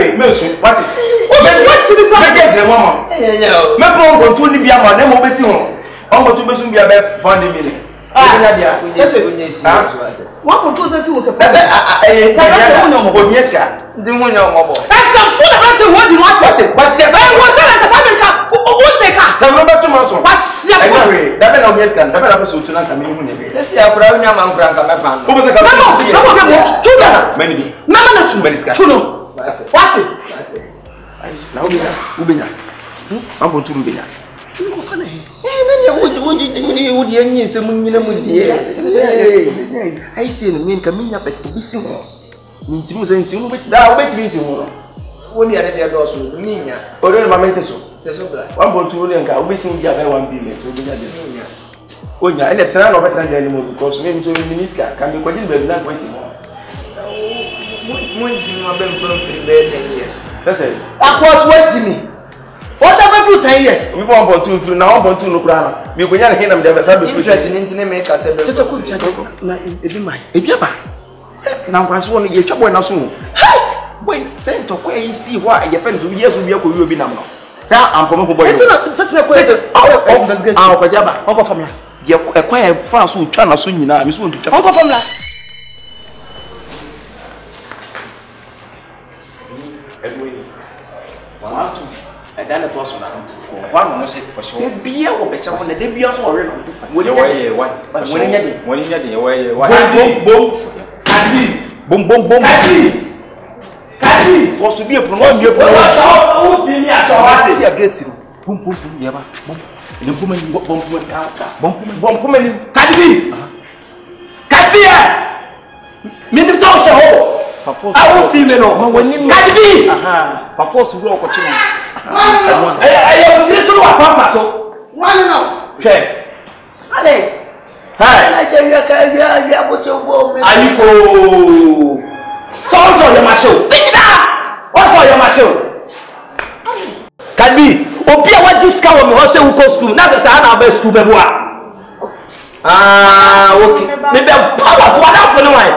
Mary, Milson, what? What to the get the woman? My phone to be a man, then we'll see one. I'm going to be a best funding million. Yes, what would that was a person? Yes, the one your mobile. That's some food about the word you want to take. But says I want to take us. I'm not too much. What's your worry? That no yes can never have to not come in. Says you are proud of my grandma. Over the many. Mamma too many scars. What's it? Now we are. I'm going to be there. I see the men coming up at the single. Intimusen, thou wait reason. When you are at the doors with me, or my mentor. 1.2 and I'll be soon gather 1 billion. When you are in a town of a animal because maybe to the minister can be quite in that way. One thing I've been from 10 years. That's it. I was waiting. Whatever for 10 years. We want to now want to look around. We will not hear them the interest in internet makers. It's a good judge. If you are now, I want to get trouble now soon. Wait, send to where you see why your friends will years will be number. I'm from a boy. It's a question. Our Pajaba, over from you acquire fast who try soon. Now, Miss Wood, over from that. And then it was one must say for sure. Be over someone that they be also already. When you boom, boom, boom, Caddy was to be a promotion. You against you. Boom, boom, boom, yeah, boom. And the woman bomb, Caddy. Minutes also. I will feel no when you Caddy. For force to rock or children. I am just a papa. One no. Okay. Hi. I tell you, was so warm. Are you for so your muscle? Bitch down! What for your muscle? Can be. Opia what this cow me also who go school. Not as I have school beboa. Okay. Maybe power for that for no one.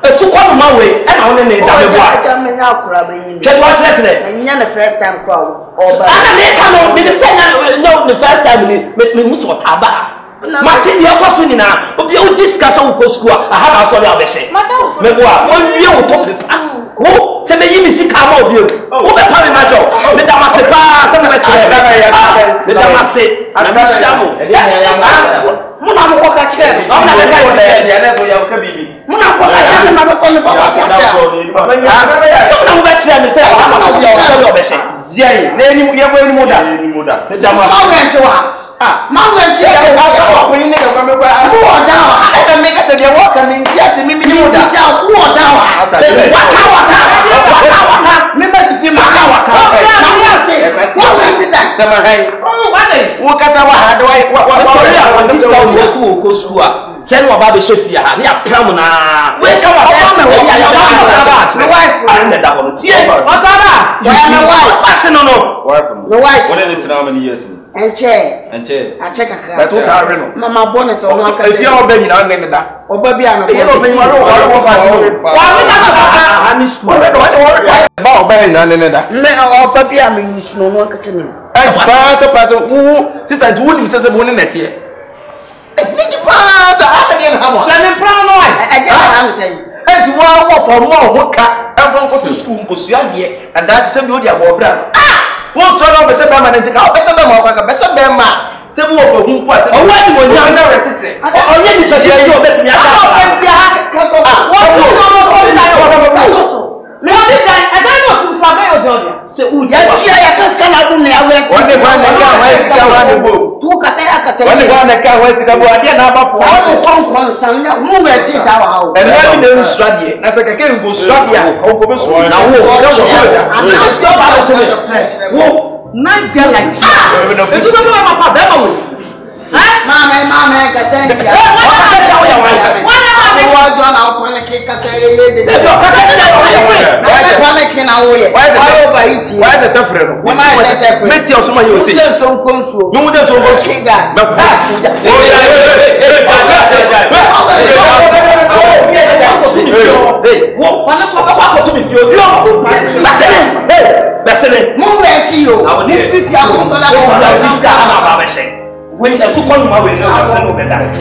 So come my way and I only need that. Can watch that today? And the first time crowd. No, the first time me muso taba. Martin, you are questioning now. You discuss on school. I have also the other say. Meboa, one year will talk. Oh, say me see come out you. Oh, the party macho. The Damasepa, some of the Damase, and the Shamu. Muna walk at them. I'm not a guy. Muna walk at them. I'm a phone for us. Some of them say, I'm not your best. Jay, name you have any mother. The Damas. Mountain, when you come over, I can make us a walker, means yes, and maybe you yourself, what down. Members of him, Send what Baby Sophia, they are Pramona. Where come on? My wife, that one. My wife, what is it how many years? And chair, I check a car. Mamma bonnet or one. If you're baby, I'm going to that. Or baby, I'm going to be and that's the brother. What's wrong with the man and take out better than man? Some more for whom was a wedding when you're not reticent. Oh, yeah, because you're better. So, just cannot do now. What the one that can't wait to nice girl like Besele. Movement you. If you are going to when the so called my way, I don't know that.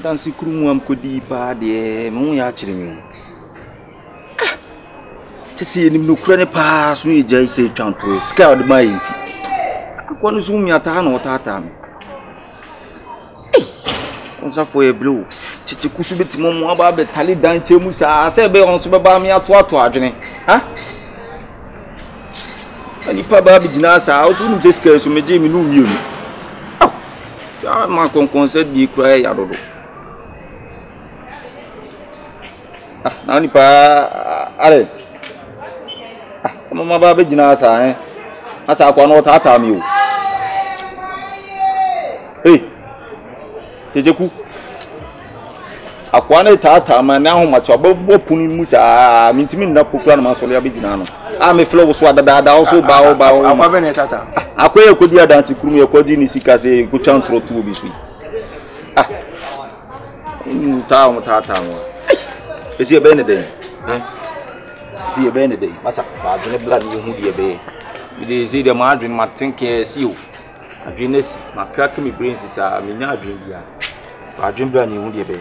Dansi krumu am kodi pa de mu ya chire mi tese ni no kura ne pa so ye jai se twanto ska od ma yinti akonu so mi ata na otata mi onsa fo e blue chichi kusu betimo mu aba be tali dan chemu sa se be onso be ba mi ato adwene ha ani pa ba bi jina sa o tunu je ska so meje mi no mi omi ya ma konkon se di kura ya dodo na ni pa ale mama ba be jina sa asa akwa no tata mi o tejeku akwa na tata ma na ho ma cha bo puni musa mi ntimi na kokura na masole ya be jina no me flow so adada also ba akwa be ne tata akwa ye kodi adansi kurum ye kodi ni sika se ku chantro tu obi fi ni tata mo esi ebe ne den si ebe ne den masa ba adwene bla ni hu de ebe bi si de ma adwene ma tinke si o adwene si ma crack me brain si sa me nya adwene bia ba adwene bla ni hu de ebe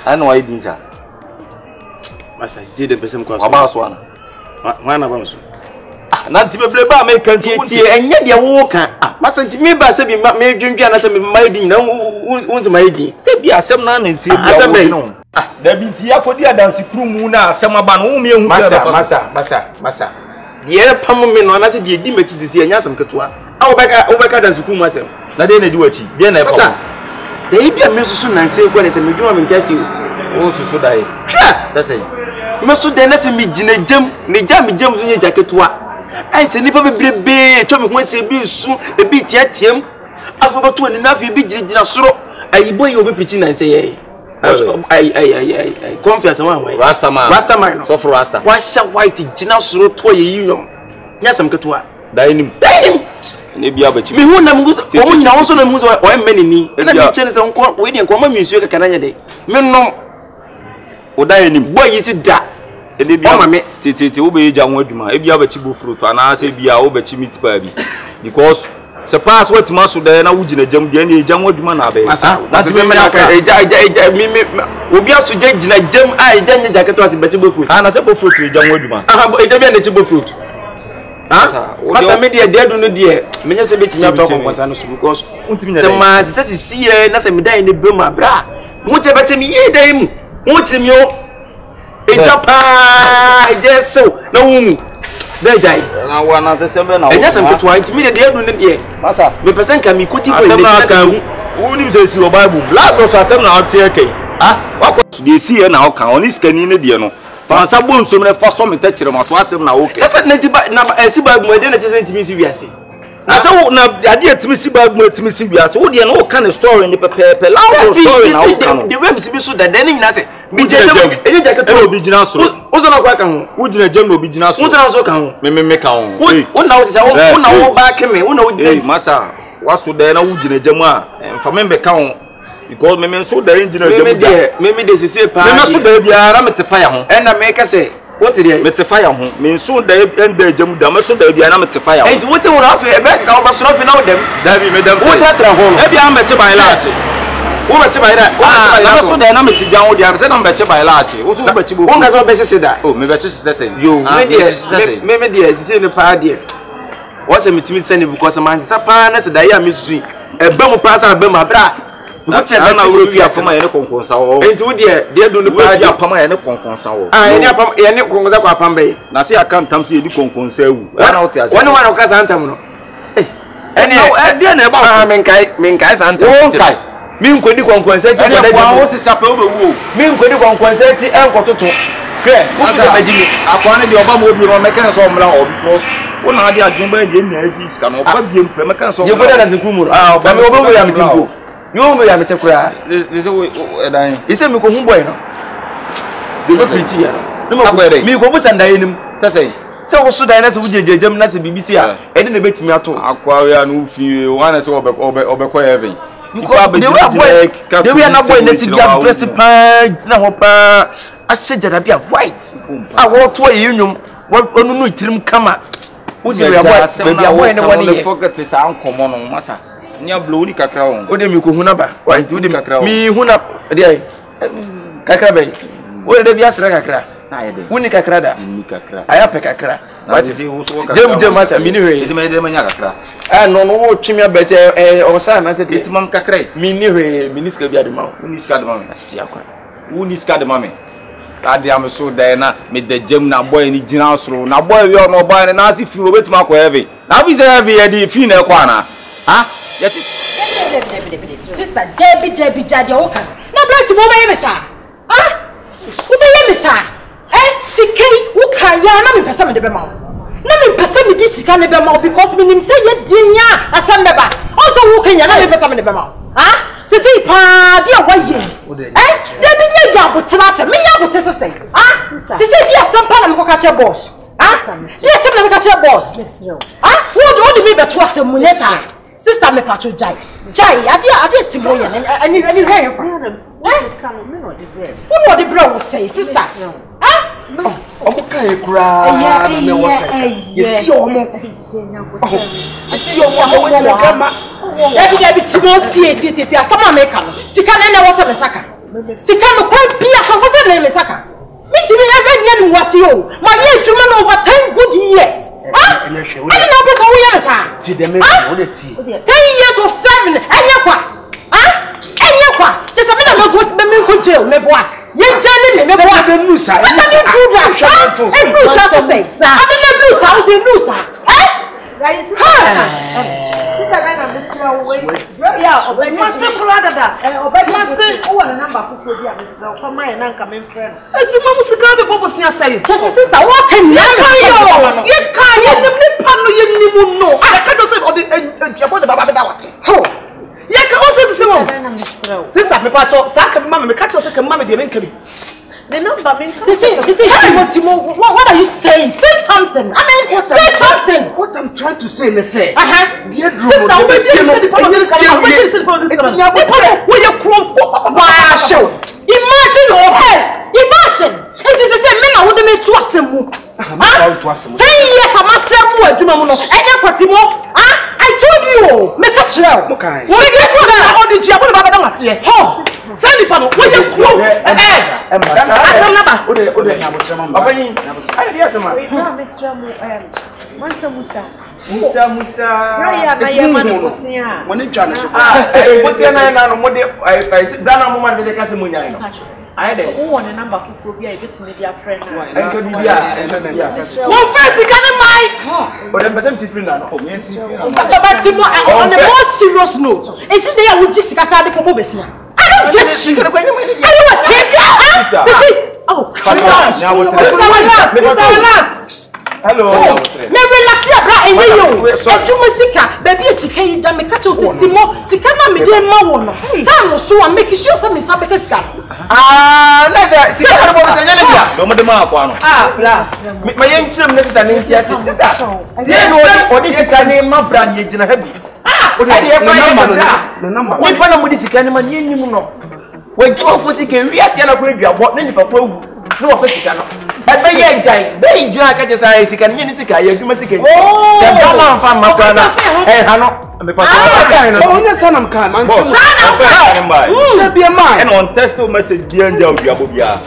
ano wai din sa masa si de pesem kwa so ba so ana wana ba so na nti bebre ba me kan tie enye de wo kan masa nti me ba se bi me dwendwa na se me maidi na wonse maidi se bi asem na na nti bi no da bi nti afodi adansi krumu na asem aba no wo me hu masa ye pam me no na se de di machi sisi enya asem ketua a wo beka adansi krumu asem na de na di wachi de na e pa da ibia me susu na se ko na se me dwuma me ntasi o susu dai sasa me su de na se me gina jam ne jam so nye jaketua ai se nipa bebrebe to me ho se bi su e bi tiatem afo bato ni na fi bi gina soro ai boy obi pichi na se ye ai confiance wa rastaman so for rasta wa sha white gina soro to ye yino nya sam ketua dainim ne bia bachi me hu na mu o nya wo so na mu so o emeni ni na mi chene se nko we de nko ma mi nsuo kaka na ye de me nom o dainim boy yi si da ene bia tete wo be ja ho aduma e bia bachi bo fruit ana se bia wo bachi meat pa bi because se pass what maso da na wugina jam de ne ja ho aduma na be na se me na ka eja mi obi aso gina jam eja nya jacket ati bachi bo fruit na se bo fruit e ja ho aduma eja bia na chi bo fruit masa me de do no de menya se betimi atọ konkwasa no so because se ma se sie na se me dai ne bema bra mo che beti mi ye dai mu mo che mi o eja pa eje so na wu de jai na wa na se sembe na enya se mketo anti me de do no de masa me person ka mi kodi boy de ka wu ni se si o bible lazarus asem na ate kai wa ko de sie na o kan oni skani ne de no fansa bo nso me fa so me ta kire maso asem na okay esa na ti ba na esi ba mo de na che sentimi si wiase na se wo na ade atimi si ba mo atimi si wiase wo de na o kan story ni pepepe la story na o kan the way si bi so da ni na se bi je jam enye jacket e obi gina so wo so na kwa kan wo gina jam na obi gina so wo so na so kan me kan wo na wo se wo na wo ba ke me wo na wo masa waso da na wo gina jam a fa me kan because me so da engineer jam me de sisi pa me so da bia ra me te fire ho na me ka se what dey me te fire ho me so da enda jam da me so da bia na me te fire ho e what won afi e be ka ba so fi na dem da bi me dem what tra ho e bia me che bai lache wo me che bai na me so da na me ti jan wo dia se na me che bai lache wo so be chi bo wo ka so be sisi da me be chi sisi yo me de sisi ne pa de wo se me timi send because man sa pa na se da ya me su e ba mo pa sa ba ma bra na na wo fi afama ye ne konkonsa wo enti wo de do no pa di afama ye ne konkonsa wo ye ne afama ye ne konkonsa kwa pamba ye na se aka ntam se ye di konkonsa wu na wo ti ase wona ka sa ntam no dia na ba menkai santa wonkai mi nkodi kwankwansa ti ko da wo se sape obewu mi nkodi kwankwansa ti enkototo hwe wo se bajimi akwa ne de oba mo obi ro meka so omra obi pro wo na ade adwon ba je na aji ska no oba biem pre meka so ye boda na zekumuno ba me obo ya mitimpo yo mo ya mitekura ze wo edan ise mi ko hu boy no de go preach ya mi ko busa ndaye nim sase se wo so dan na se wo jejejem na se bibisi a ede na betimi ato akwa ya no fi wana se obekọ heaven they were not boy na se bia dress pa na ho pa a se jada bia white a wo to ye nyum onu no tirim kama wo se ya boy bia boy ne woni ye forget sa ankomo no masa nya blow ni kakra won o de mi ko huna ba white o de mi huna de ai kakra be o de bia sra kakra na ye de woni kakra da ni kakra aya pe kakra what is wo so kakra jem masa mini hwe iti me de manya kakra no wo twimi beje o sa na se iti mam kakra mini hwe miniska bia de ma miniska de ma asia kwa woni ska de ma me ade am so de na me de jem na boy ni gina soro na boy we no boy na asi fi obetima akọ heavy na bi se heavy e di fi na kwa na ha yeti sister Debbie jade o kan na bright mo be yemisa wo be yemisa sikei wo kan ya na me pesa me de be ma na me pesa me di sika ne be ma because me nim say ye dinya asem be ba also wo kan ya na me pesa me de be ma sisi pa di awaye Debbie nya ya botira se me ya botese se sisi di asem pa na me ko ka che boss di asem na me ka che boss wo do me be to asem mu ne sa sister me pacho jai ade timo ye ani hwe fa sister me no de bread wo say sister omo kai kura na me wo say ye ti omo ati omo wo na kama Debbie timo tie asama me ka no sika na wo say me saka sika no kwa bia so wo say me saka me timi ebe nya ni wase o ma ye dwuma no over 10 good years I don't know person who you are. Ti dem me wo de ti 10 years of 7 enya kwa. Enya kwa. Just me na me go me ko jail me boy. Ye jale me boy. Be nusa. I can't do that. Nusa say. I don't know nusa, I say nusa. Right. Sister Gana Mr. Yeah, Mansa brother Mansa who on number for dia Mr. for my nanka men friend. You mama sika de bobo sia say. Just sister, what can you yo? Yes can you nim pano ye nimu no. I can't say o the about the baba da wase. Ho. Ye ka o say the same. Sister me pacho sa ka mama me catch o say ka mama de men ka bi. The number mean this is Timo. What are you saying? Say something. I mean, say something. What I'm trying to say, me say. Dear Drew, imagine your head. Imagine. It is the same men I would make to us. 10 years I must say what you know. I told you, make a trail. Okay. What get to that? all the diabo baba da wase. Ho. Send the pano. Where you close? Ode na botre mama. Baba yin. Ai dia sama. Mansa Musa. Raya na ye man kosia. Woni twa no so. Kosia na no mo de dana mo man be ka se mo nyan no. Ai de. Who want a number for bia e betimi dia friend na. Enka bibia. One face can mai. Ode person tifri na no. Me tifri na. But Timo, on a more serious note, is it there with Jessica Sadi Kobo Besia? I don't get you. Are you a kid? Oh, come on. Hello. Me relax ya bra enye yo. Eduma sika, baby sika yi da me catch o se Timo, sika na me dey ma wo no. Time so am make sure say me sabe sika. Let's sika na bo se nyane bia. do mo de ma akwa no Plus. Me yen kirem na sister ne ntia sister. Ye no odi sika ne ma brand ye gina ha bi. Odi ye kwa no number. Ni pa na mo di sika ne ma ye nyim no. We ji ofo sika wi ase na ko aduabo na nipa kwa wu. No ofo sika no. Ebe ye ntai, be njira ka jesa sika ne ni sika ye adwuma sika. Se ba ma fa ma kwa na. Ha no. Me pa sa no. Oh, yes sanam kan. Man. Na be man. and on text message dia ndia oduabo bia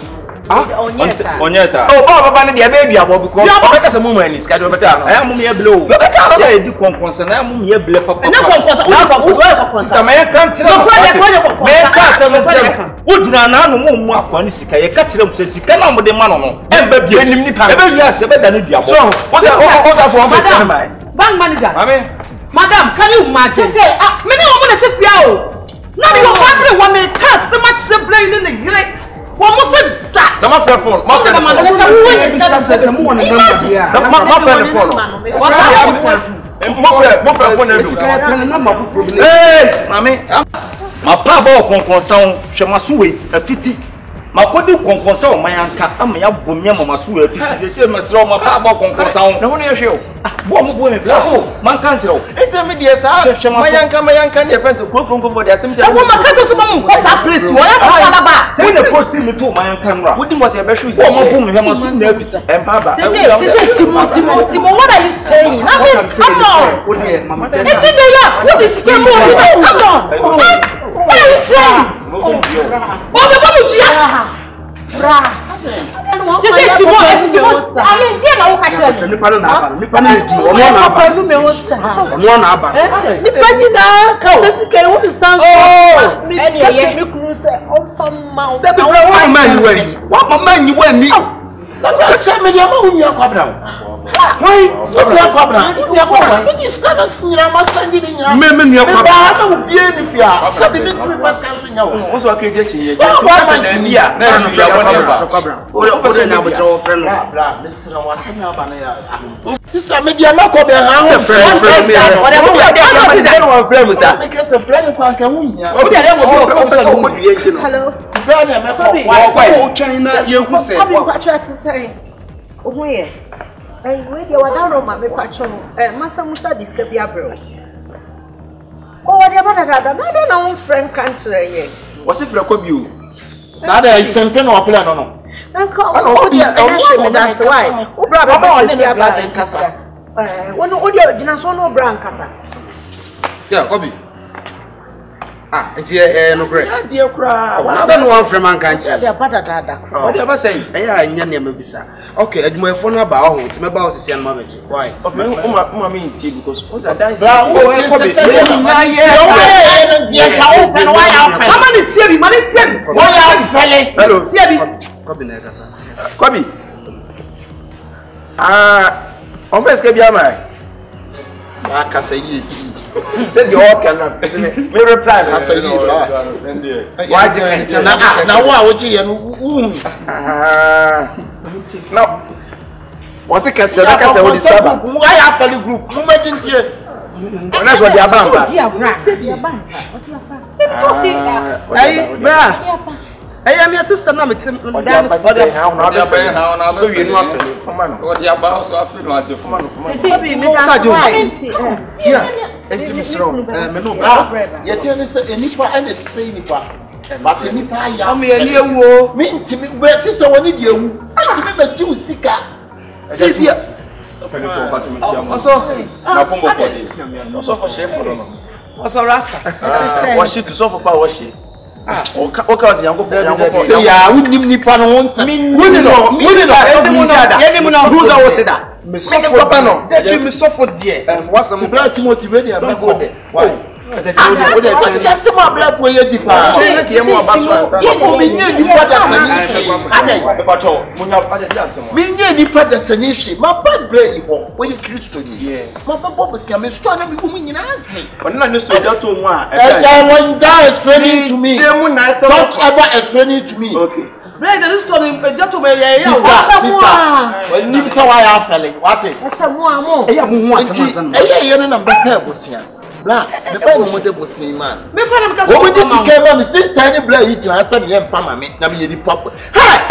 Onyesa. Oh, baba ne dia be aduabo because o be ka se mu ma ni sika do be ka no. Mum ye blow. Be ka no. Ya edi konkonsa na mum ye ble papa. Na konkonsa. Sika me kan tira. Me ka se no tira. Wojina na no mu akwa ni sika ye ka tira mu sika na mo de ma no no. Emba bia enim ni pa. Ebe wi ase be da ne duabo. So, what for office can buy? Bank manager. Mame. Madam, can you imagine? Say, me no want to fear o. Na me your family want me cast so much say brain in the great. What must that? Na my phone. My phone. My ma kodi konkonsa o mayanka ama ya bomia mama so afiti de se mesro ma pa ba konkonsa o na ho ne hwe o bo mo bo me bla o man kan kire o etem de sa mayanka ne fence ko fon de asem se wo ma ka so mo ko sa place wo ya ko alaba se ne post me to mayanka nra wodi mo se be hwe se mo bo me ma so na afiti empa ba Timo, what are you saying? I mean, come on. Is it the yak? What is it? Come on. What are you saying? Oh, the baby Gia. Brass. Timo. I mean, you know what I That's what me am on your kwabra. Why? Your kwabra. Your kwabra. You stand as you must stand in your me your kwabra. No be any fear. So be me pass can you. What's what create here? Just here. Na you your kwabra. O na bo tro friend. Bra, Mr. Wasem abana ya. Sister me dia na ko be ha friend me. What friend me sir. Because a friend kwa kan hu nya. O dia mo so mo due nti no. Hello. Bra na me ko China ye hu se. Oh yeah. Hey, wait, you are down on my patron. Mansa MUSAH discapia bro. Oh, what about that? I don't know friend country. What's if you could you? That is something or plan no. Oh, dear, that's why. Oh, brother, when audio didn't so no brown casa. Yeah, Kobe. It's no great. Dear crowd. I don't want from man country. They are better. What do you say? I am Mabisa. Okay, at my phone about to my boss is Mamma. Why? Mamma because what's that? How many TV? Why hello, Kobe. Offense can be a man. I can say Send the all can me reply. I say why didn't now what would you now what's the case? Why after the group? Imagine here. That's what they are bound. I am your sister. I'm okay, was young say, I wouldn't even need one once. Wouldn't know, who's that? Miss Sophano, that came Miss Sophon, dear. What's some blood to motivate you? Why? What's some blood where you depart? My bad brain, where you create to me. My papa was a strong woman in answer. But not necessarily to one. Explaining to me. Don't ever explain it to me. Okay. Brother, this story is just to me. When you saw why I fell in, what it? That's some more. I am one. I am a better bussian. Blah, the problem was seeing man. What did you came on the sister any blade? I said, yeah, Pama, me pop. Hi!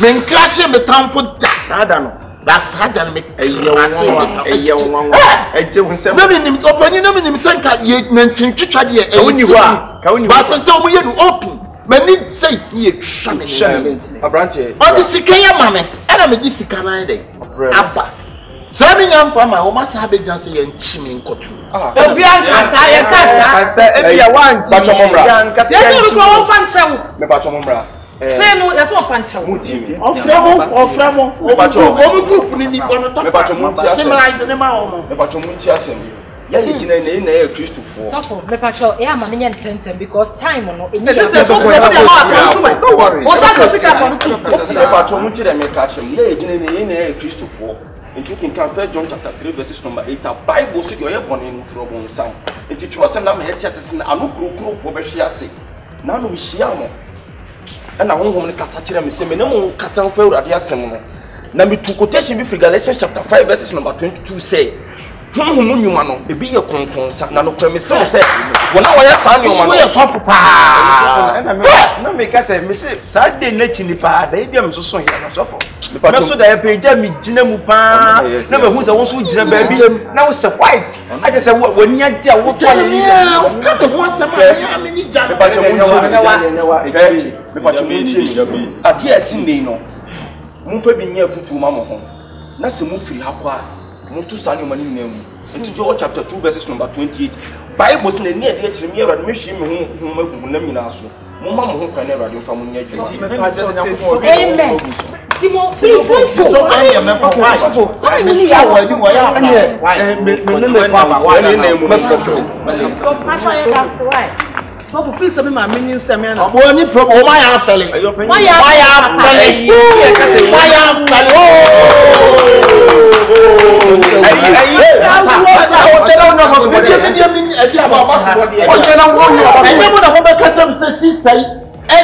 Men crashing the town for that. I don't know. That's hard than me. A young one. I don't say, no, you sent you mentioned to try to when you are. But so we open. But need say, you shannon. A branch. Oh, this is Kaya, mamma. And I'm a discipline day. Abba. Sammy young Pama, who must have a dance and chiming cotu. Oh, I said, if you want, but say no, that's what fancy. Of Framo, civilized in the yeah, you Christ for. So for me, Pacho, I am an intent because time or no. Don't worry. What's that? What's that? What's that? What's that? And you can come 1 John chapter 3 verses number 8. The Bible says you are born in from some. And it was some head tests and I look for Beshiasi. Now we see them. And I won't catch them. Say, no, Cassan Fair at Yassam. Now, we took quotation with Galatians chapter 5 verses number 22 say. Humano, the be a concern, no premise. Say, when I was son, you are so papa. No, make us say, Miss Saturday night in the park, baby, I'm so sorry. But so that I pay Jamie Jinamupa, never who's a one who jam baby. Now it's a white. I just said, when you're there, what trying to come to once a many jam about your own. At yes, in no. Mumpe be near foot to Mamma. That's a move free Haqua. Muntu Sani Mani name. Into Joel chapter 2, verses number 28. Bible is near the near admission whom let me ask you. Mamma who can never do from near you. Amen. Timo, please let's go. So I am a member of my school. Papa feel some my minion seminar. Only problem why I'm selling. Why I'm selling. Why I'm selling.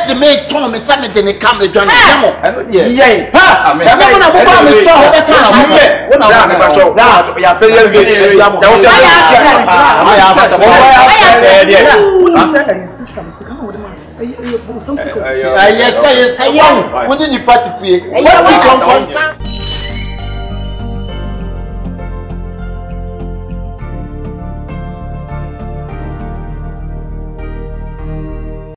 The maid told me something they come to join the yeah. I'm going to yes, I am. Wouldn't you party?